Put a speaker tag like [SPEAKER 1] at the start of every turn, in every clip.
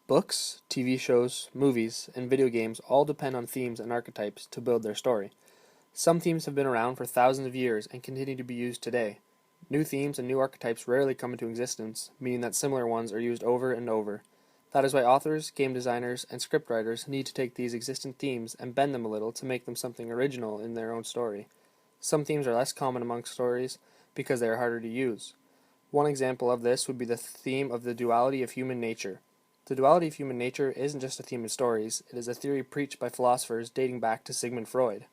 [SPEAKER 1] Books, TV shows, movies, and video games all depend on themes and archetypes to build their story. Some themes have been around for thousands of years and continue to be used today. New themes and new archetypes rarely come into existence, meaning that similar ones are used over and over. That is why authors, game designers, and scriptwriters need to take these existing themes and bend them a little to make them something original in their own story. Some themes are less common amongst stories because they are harder to use. One example of this would be the theme of the duality of human nature. The duality of human nature isn't just a theme in stories, it is a theory preached by philosophers dating back to Sigmund Freud.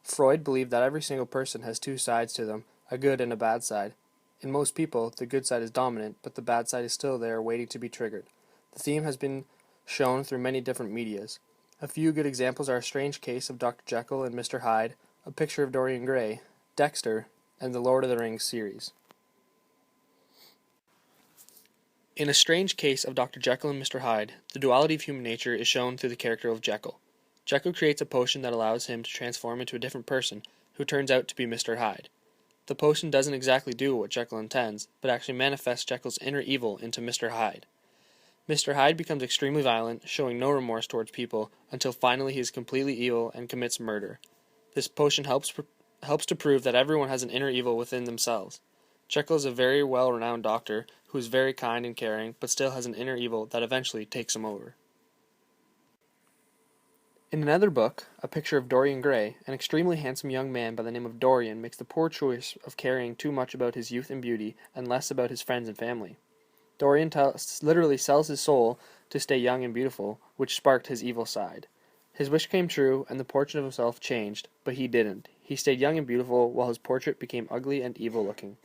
[SPEAKER 1] Freud believed that every single person has two sides to them, a good and a bad side. In most people, the good side is dominant, but the bad side is still there waiting to be triggered. The theme has been shown through many different medias. A few good examples are A Strange Case of Dr. Jekyll and Mr. Hyde, A Picture of Dorian Gray, Dexter, and the Lord of the Rings series. In A Strange Case of Dr. Jekyll and Mr. Hyde, the duality of human nature is shown through the character of Jekyll. Jekyll creates a potion that allows him to transform into a different person, who turns out to be Mr. Hyde. The potion doesn't exactly do what Jekyll intends, but actually manifests Jekyll's inner evil into Mr. Hyde. Mr. Hyde becomes extremely violent, showing no remorse towards people, until finally he is completely evil and commits murder. This potion helps to prove that everyone has an inner evil within themselves. Jekyll is a very well-renowned doctor who is very kind and caring, but still has an inner evil that eventually takes him over. In another book, A Picture of Dorian Gray, an extremely handsome young man by the name of Dorian makes the poor choice of caring too much about his youth and beauty and less about his friends and family. Dorian literally sells his soul to stay young and beautiful, which sparked his evil side. His wish came true, and the portrait of himself changed, but he didn't. He stayed young and beautiful, while his portrait became ugly and evil-looking.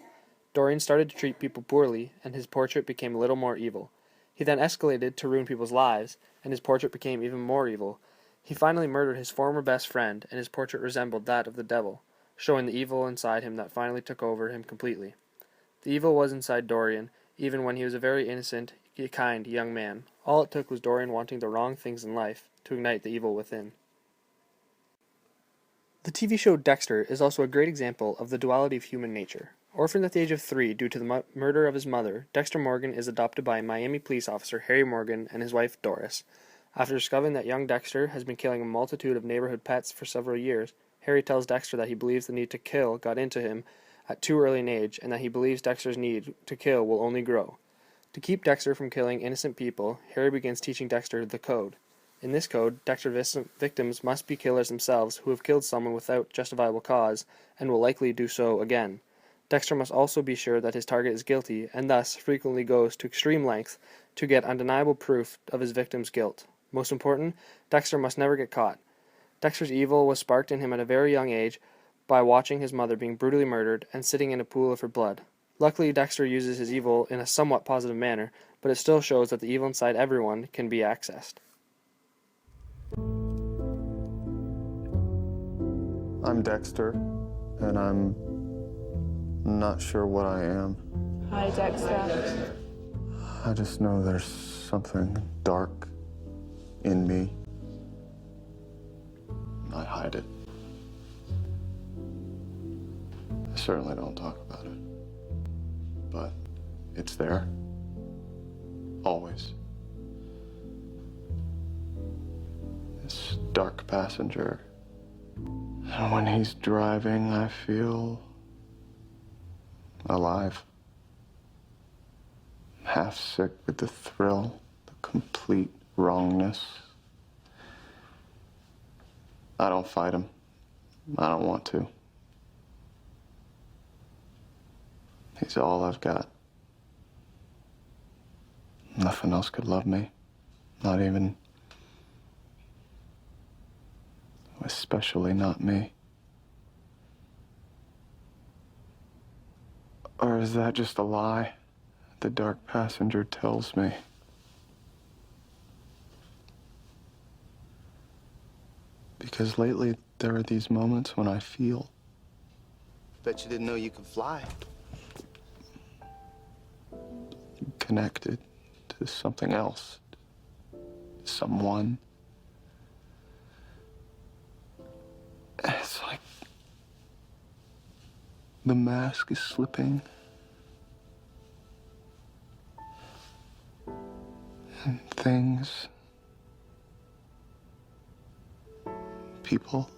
[SPEAKER 1] Dorian started to treat people poorly, and his portrait became a little more evil. He then escalated to ruin people's lives, and his portrait became even more evil. He finally murdered his former best friend, and his portrait resembled that of the devil, showing the evil inside him that finally took over him completely. The evil was inside Dorian, even when he was a very innocent, kind young man. All it took was Dorian wanting the wrong things in life to ignite the evil within. The TV show Dexter is also a great example of the duality of human nature. Orphaned at the age of 3 due to the murder of his mother, Dexter Morgan is adopted by Miami police officer Harry Morgan and his wife Doris. After discovering that young Dexter has been killing a multitude of neighborhood pets for several years, Harry tells Dexter that he believes the need to kill got into him at too early an age, and that he believes Dexter's need to kill will only grow. To keep Dexter from killing innocent people, Harry begins teaching Dexter the code. In this code, Dexter's victims must be killers themselves who have killed someone without justifiable cause, and will likely do so again. Dexter must also be sure that his target is guilty, and thus frequently goes to extreme lengths to get undeniable proof of his victim's guilt. Most important, Dexter must never get caught. Dexter's evil was sparked in him at a very young age by watching his mother being brutally murdered and sitting in a pool of her blood. Luckily, Dexter uses his evil in a somewhat positive manner, but it still shows that the evil inside everyone can be accessed.
[SPEAKER 2] I'm Dexter, and I'm not sure what I am.
[SPEAKER 3] Hi, Dexter.
[SPEAKER 2] I just know there's something dark in me. I hide it. I certainly don't talk about it. But it's there. Always. This dark passenger. And when he's driving, I feel alive. Half sick with the thrill, the complete wrongness. I don't fight him. I don't want to. He's all I've got. Nothing else could love me. Not even... especially not me. Or is that just a lie the dark passenger tells me? Because lately, there are these moments when I feel...
[SPEAKER 4] Bet you didn't know you could fly.
[SPEAKER 2] connected to something else, someone. It's like the mask is slipping, and things, people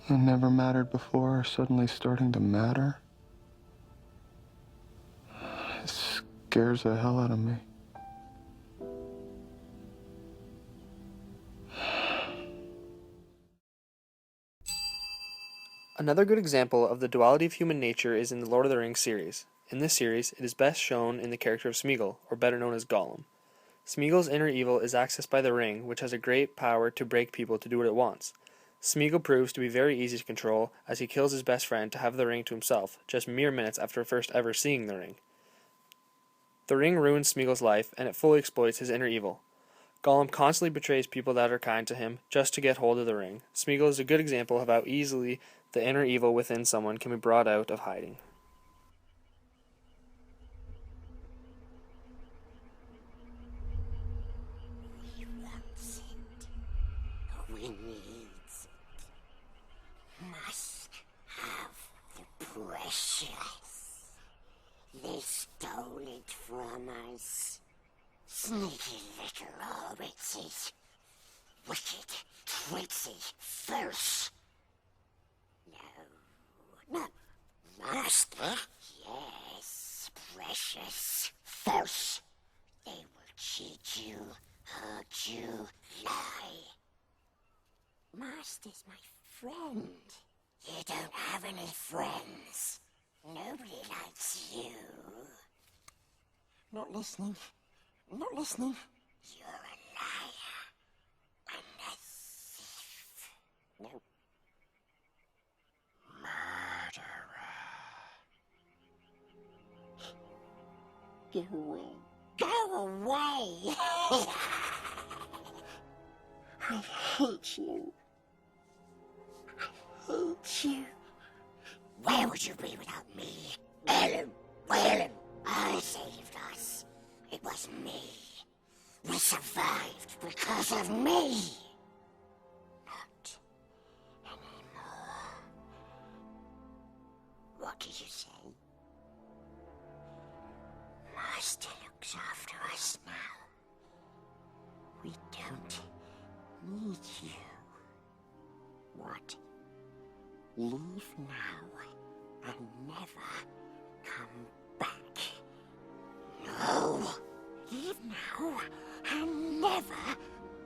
[SPEAKER 2] that never mattered before are suddenly starting to matter. It scares the hell out of me.
[SPEAKER 1] Another good example of the duality of human nature is in the Lord of the Rings series. In this series, it is best shown in the character of Smeagol, or better known as Gollum. Smeagol's inner evil is accessed by the ring, which has a great power to break people to do what it wants. Smeagol proves to be very easy to control, as he kills his best friend to have the ring to himself, just mere minutes after first ever seeing the ring. The ring ruins Smeagol's life, and it fully exploits his inner evil. Gollum constantly betrays people that are kind to him just to get hold of the ring. Smeagol is a good example of how easily the inner evil within someone can be brought out of hiding.
[SPEAKER 5] We wants it. We needs it. Must have the precious. They stole it from us. Sneaky little hobbitses. Wicked, tricksy, false. No, master. Yes, precious, false. They will cheat you, hurt you, lie. Master's my friend. You don't have any friends. Nobody likes you. Not listening. Not listening. You're a liar. And a thief. No. Go away. Go away! I hate you. I hate you. Where would you be without me? Ellen, Ellen, I saved us. It was me. We survived because of me. Not anymore. What did you say? Master looks after us now. We don't need you. What? Leave now and never come back. No! Leave now and never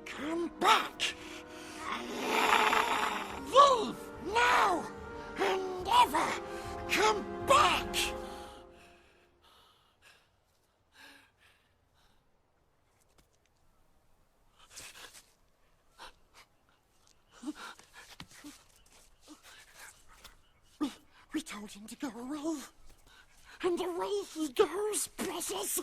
[SPEAKER 5] come back. Leave now and never come back. We told him to go away. And away he goes, precious.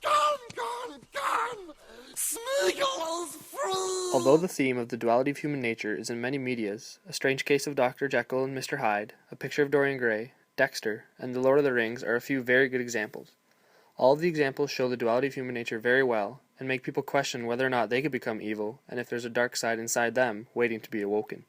[SPEAKER 5] Gone, gone, gone. Smeagol is free.
[SPEAKER 1] Although the theme of the duality of human nature is in many medias, A Strange Case of Dr. Jekyll and Mr. Hyde, A Picture of Dorian Gray, Dexter, and The Lord of the Rings are a few very good examples. All of the examples show the duality of human nature very well, and make people question whether or not they could become evil, and if there's a dark side inside them waiting to be awoken.